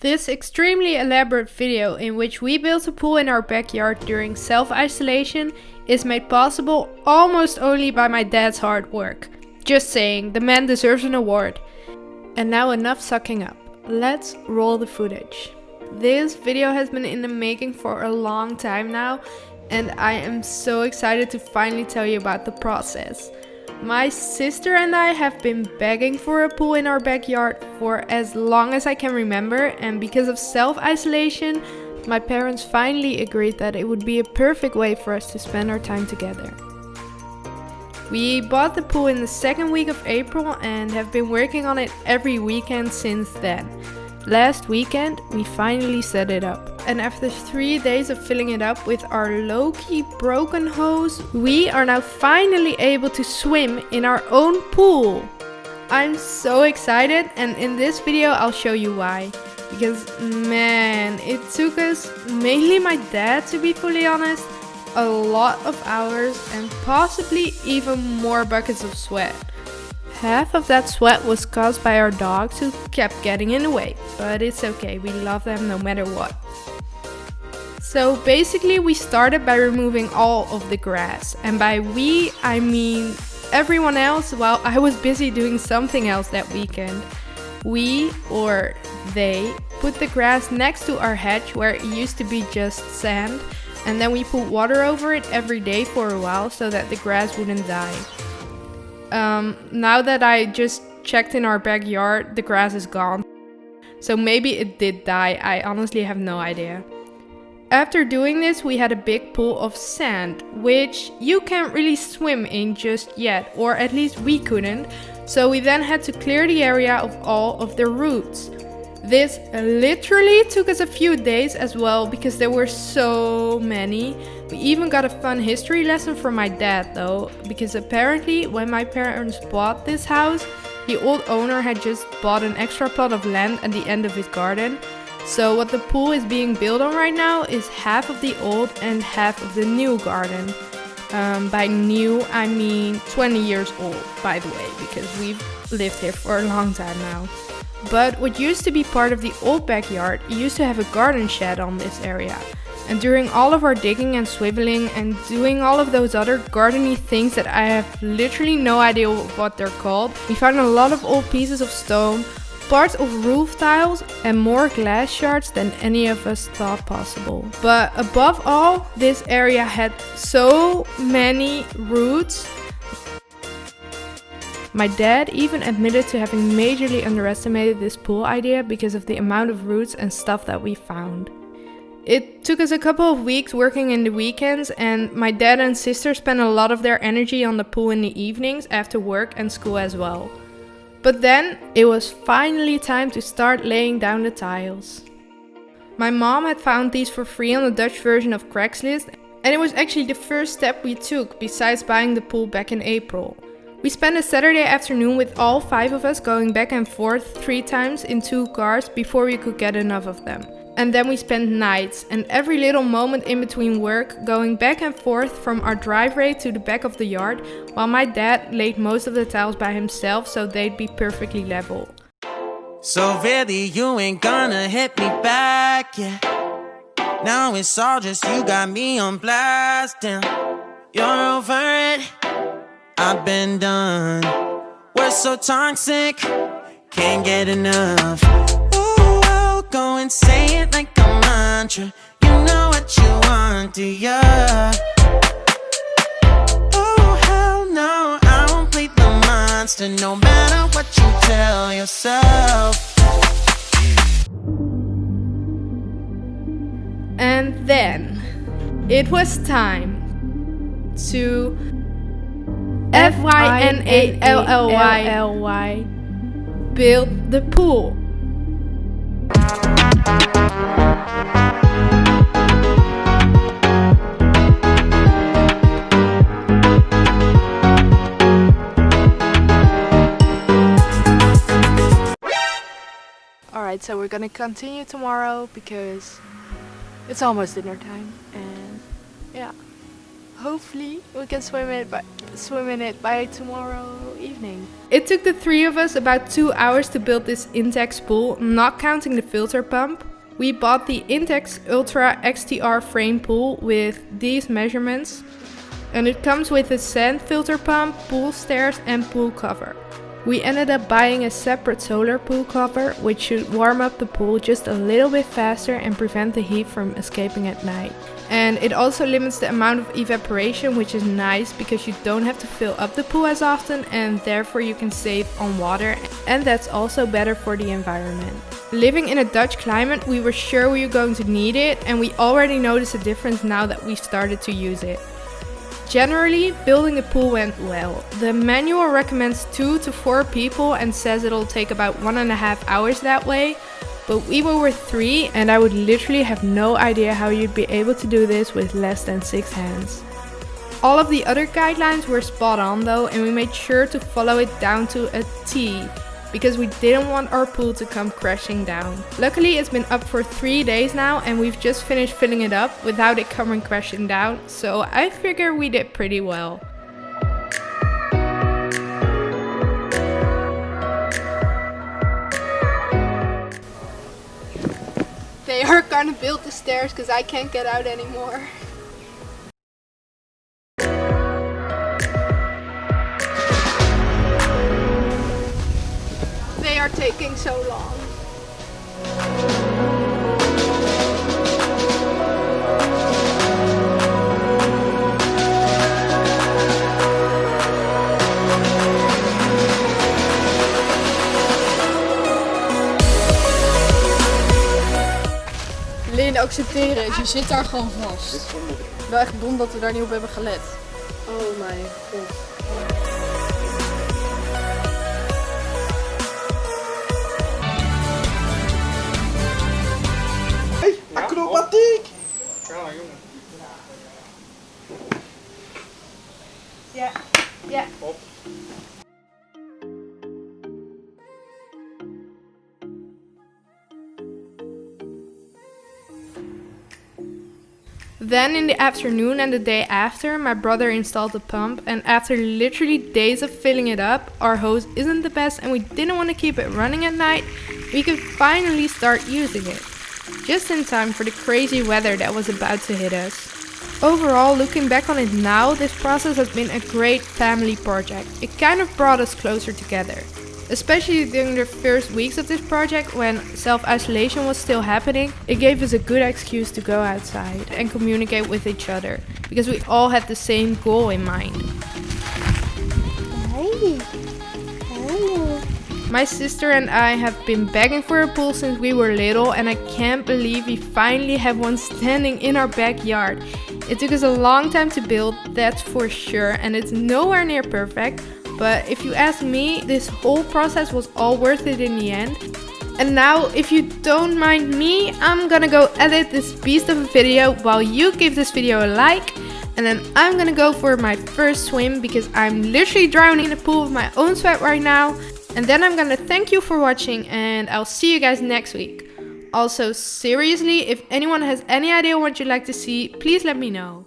This extremely elaborate video in which we built a pool in our backyard during self-isolation is made possible almost only by my dad's hard work. Just saying, the man deserves an award. And now enough sucking up. Let's roll the footage. This video has been in the making for a long time now, and I am so excited to finally tell you about the process. My sister and I have been begging for a pool in our backyard for as long as I can remember, and because of self-isolation, my parents finally agreed that it would be a perfect way for us to spend our time together. We bought the pool in the second week of April and have been working on it every weekend since then. Last weekend, we finally set it up. And after 3 days of filling it up with our lowkey broken hose, we are now finally able to swim in our own pool. I'm so excited, and in this video I'll show you why. Because man, it took us, mainly my dad to be fully honest, a lot of hours and possibly even more buckets of sweat. Half of that sweat was caused by our dogs who kept getting in the way, but it's okay, we love them no matter what. So basically we started by removing all of the grass, and by we I mean everyone else while I was busy doing something else that weekend. We, or they, put the grass next to our hedge where it used to be just sand, and then we put water over it every day for a while so that the grass wouldn't die. Now that I just checked in our backyard, the grass is gone. So maybe it did die, I honestly have no idea. After doing this, we had a big pool of sand, which you can't really swim in just yet, or at least we couldn't. So we then had to clear the area of all of the roots. This literally took us a few days as well because there were so many. We even got a fun history lesson from my dad though, because apparently when my parents bought this house, the old owner had just bought an extra plot of land at the end of his garden. So what the pool is being built on right now is half of the old and half of the new garden. By new, I mean 20 years old, by the way, because we've lived here for a long time now. But what used to be part of the old backyard used to have a garden shed on this area. And during all of our digging and swiveling and doing all of those other gardening things that I have literally no idea what they're called, we found a lot of old pieces of stone, parts of roof tiles, and more glass shards than any of us thought possible. But above all, this area had so many roots. My dad even admitted to having majorly underestimated this pool idea because of the amount of roots and stuff that we found. It took us a couple of weeks working in the weekends, and my dad and sister spent a lot of their energy on the pool in the evenings after work and school as well. But then it was finally time to start laying down the tiles. My mom had found these for free on the Dutch version of Craigslist, and it was actually the first step we took besides buying the pool back in April. We spent a Saturday afternoon with all 5 of us going back and forth 3 times in 2 cars before we could get enough of them. And then we spent nights and every little moment in between work going back and forth from our driveway to the back of the yard, while my dad laid most of the tiles by himself so they'd be perfectly level. So really you ain't gonna hit me back, yeah. Now it's all just you got me on blast, damn. You're over it, I've been done. We're so toxic, can't get enough. Ooh, I'll go and say it like a mantra. You know what you want, do ya? Oh, hell no, I won't play the monster no matter what you tell yourself. And then it was time to FYNALLY build the pool. Alright, so we're gonna continue tomorrow because it's almost dinner time, and yeah. hopefully we can swim in it by tomorrow evening. It took the 3 of us about 2 hours to build this Intext pool, not counting the filter pump. We bought the Intext XTR Frame pool with these measurements, and it comes with a sand filter pump, pool stairs and pool cover. We ended up buying a separate solar pool cover, which should warm up the pool just a little bit faster and prevent the heat from escaping at night. And it also limits the amount of evaporation, which is nice because you don't have to fill up the pool as often, and therefore you can save on water, and that's also better for the environment. Living in a Dutch climate, we were sure we were going to need it, and we already notice a difference now that we started to use it. Generally, building the pool went well. The manual recommends 2 to 4 people and says it'll take about 1.5 hours that way, but we were with 3 and I would literally have no idea how you'd be able to do this with less than 6 hands. All of the other guidelines were spot on though, and we made sure to follow it down to a T, because we didn't want our pool to come crashing down. Luckily it's been up for 3 days now and we've just finished filling it up without it coming crashing down, so I figure we did pretty well. They are gonna build the stairs because I can't get out anymore. They are taking so long. Lin, accepteren het. Je zit daar gewoon vast. Wel echt dom dat we daar niet op hebben gelet. Oh mijn god. Acrobatiek! Ja, jongen. Ja, ja. Op. Then in the afternoon and the day after, my brother installed the pump, and after literally days of filling it up, our hose isn't the best and we didn't want to keep it running at night, we could finally start using it. Just in time for the crazy weather that was about to hit us. Overall, looking back on it now, this process has been a great family project. It kind of brought us closer together. Especially during the first weeks of this project, when self-isolation was still happening, it gave us a good excuse to go outside and communicate with each other, because we all had the same goal in mind. Hi. Hello. My sister and I have been begging for a pool since we were little, and I can't believe we finally have one standing in our backyard. It took us a long time to build, that's for sure, and it's nowhere near perfect. But if you ask me, this whole process was all worth it in the end. And now, if you don't mind me, I'm gonna go edit this beast of a video while you give this video a like. And then I'm gonna go for my first swim because I'm literally drowning in a pool of my own sweat right now. And then I'm gonna thank you for watching and I'll see you guys next week. Also, seriously, if anyone has any idea what you'd like to see, please let me know.